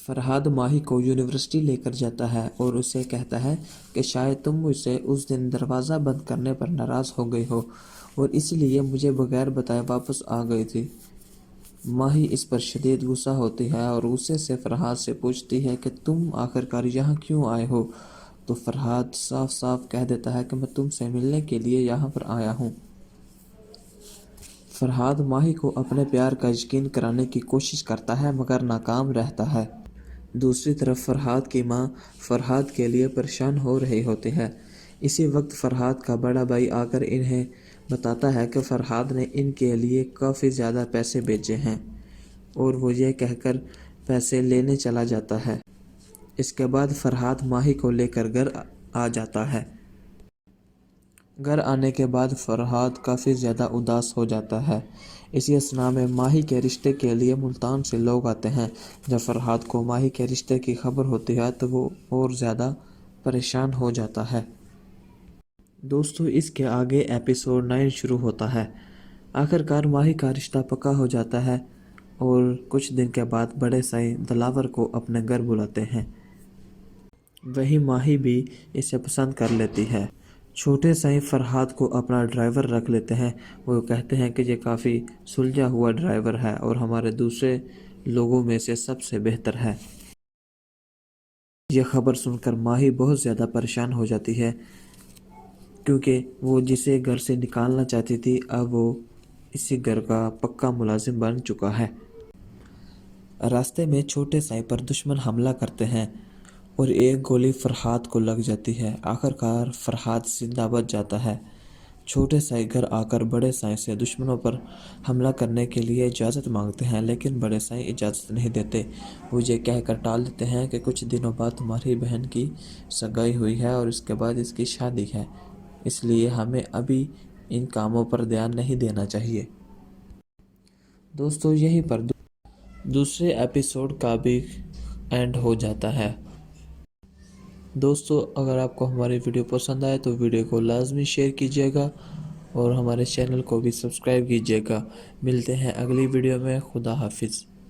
فرحاد ماہی کو یونیورسٹی لے کر جاتا ہے اور اسے کہتا ہے کہ شاید تم مجھ سے اس دن دروازہ بند کرنے پر ناراض ہو گئی ہو اور اس لیے مجھے بغیر بتائے واپس آ گئی تھی۔ ماہی اس پر شدید غصہ ہوتی ہے اور غصے سے فرحاد سے پوچھتی ہے کہ تم آخرکار یہاں کیوں آئے ہو؟ تو فرحاد صاف صاف کہہ دیتا ہے کہ میں تم سے ملنے کے لیے یہاں پر آیا ہوں۔ فرحاد ماہی کو اپنے پیار کا یقین کرانے کی کوشش کرتا ہے مگر ناکام رہتا ہے۔ دوسری طرف فرحاد کی ماں فرحاد کے لیے پریشان ہو رہی ہوتی ہے۔ اسی وقت فرحاد کا بڑا بھائی آ کر انہیں بتاتا ہے کہ فرحاد نے ان کے لیے کافی زیادہ پیسے بھیجے ہیں اور وہ یہ کہہ کر پیسے لینے چلا جاتا ہے۔ اس کے بعد فرحاد ماہی کو لے کر گھر آ جاتا ہے۔ گھر آنے کے بعد فرحاد کافی زیادہ اداس ہو جاتا ہے۔ اسی اثناء میں ماہی کے رشتے کے لیے ملتان سے لوگ آتے ہیں۔ جب فرحاد کو ماہی کے رشتے کی خبر ہوتی ہے تو وہ اور زیادہ پریشان ہو جاتا ہے۔ دوستو اس کے آگے ایپیسوڈ 9 شروع ہوتا ہے۔ آخرکار ماہی کا رشتہ پکا ہو جاتا ہے اور کچھ دن کے بعد بڑے سائیں دلاور کو اپنے گھر بلاتے ہیں۔ وہیں ماہی بھی اسے پسند کر لیتی ہے۔ چھوٹے سائیں فرحاد کو اپنا ڈرائیور رکھ لیتے ہیں۔ وہ کہتے ہیں کہ یہ کافی سلجھا ہوا ڈرائیور ہے اور ہمارے دوسرے لوگوں میں سے سب سے بہتر ہے۔ یہ خبر سن کر ماہی بہت زیادہ پریشان ہو جاتی ہے کیونکہ وہ جسے گھر سے نکالنا چاہتی تھی اب وہ اسی گھر کا پکا ملازم بن چکا ہے۔ راستے میں چھوٹے سائیں پر دشمن حملہ کرتے ہیں اور ایک گولی فرحاد کو لگ جاتی ہے۔ آخرکار فرحاد زندہ بچ جاتا ہے۔ چھوٹے سائیں گھر آ کر بڑے سائیں سے دشمنوں پر حملہ کرنے کے لیے اجازت مانگتے ہیں لیکن بڑے سائیں اجازت نہیں دیتے۔ وہ یہ کہہ کر ٹال دیتے ہیں کہ کچھ دنوں بعد تمہاری بہن کی سگائی ہوئی ہے اور اس کے بعد اس کی شادی ہے، اس لیے ہمیں ابھی ان کاموں پر دھیان نہیں دینا چاہیے۔ دوستو یہیں پر دوسرے ایپیسوڈ کا بھی اینڈ ہو جاتا ہے۔ دوستو اگر آپ کو ہماری ویڈیو پسند آئے تو ویڈیو کو لازمی شیئر کیجیے گا اور ہمارے چینل کو بھی سبسکرائب کیجیے گا۔ ملتے ہیں اگلی ویڈیو میں۔ خدا حافظ۔